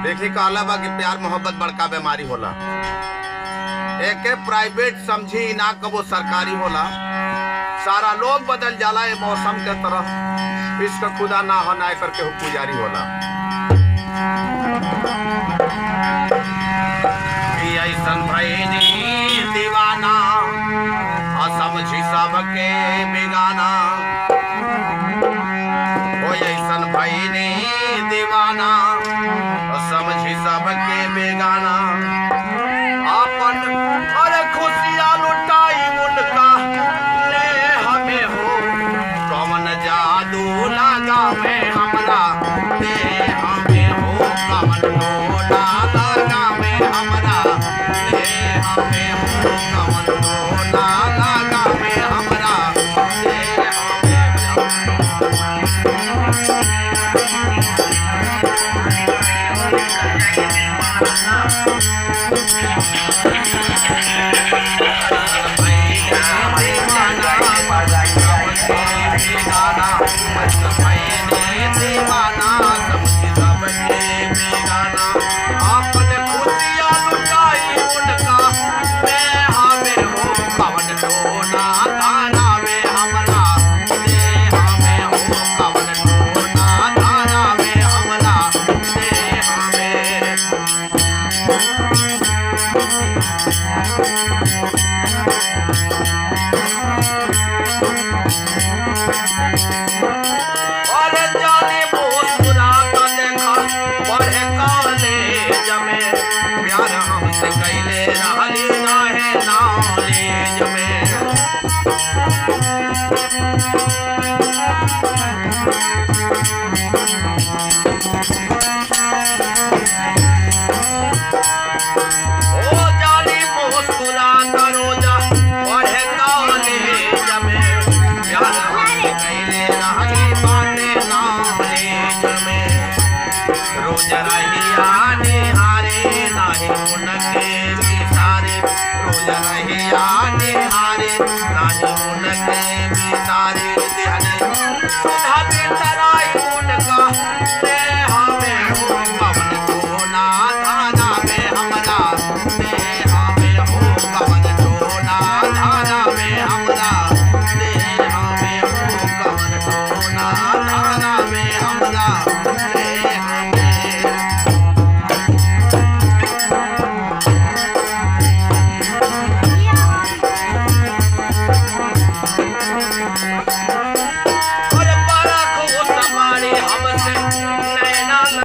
देखी कहला बा कि प्यार मोहब्बत बड़का बीमारी होला। एक प्राइवेट समझी ना कबो सरकारी होला। सारा लोग बदल जाला ये मौसम के तरह। इश्क खुदा ना होना करके हो पुजारी होला। ऐसन भइनी दीवाना समझी सबके बेगाना। ऐसन भइनी दीवाना समझी सबके बेगाना।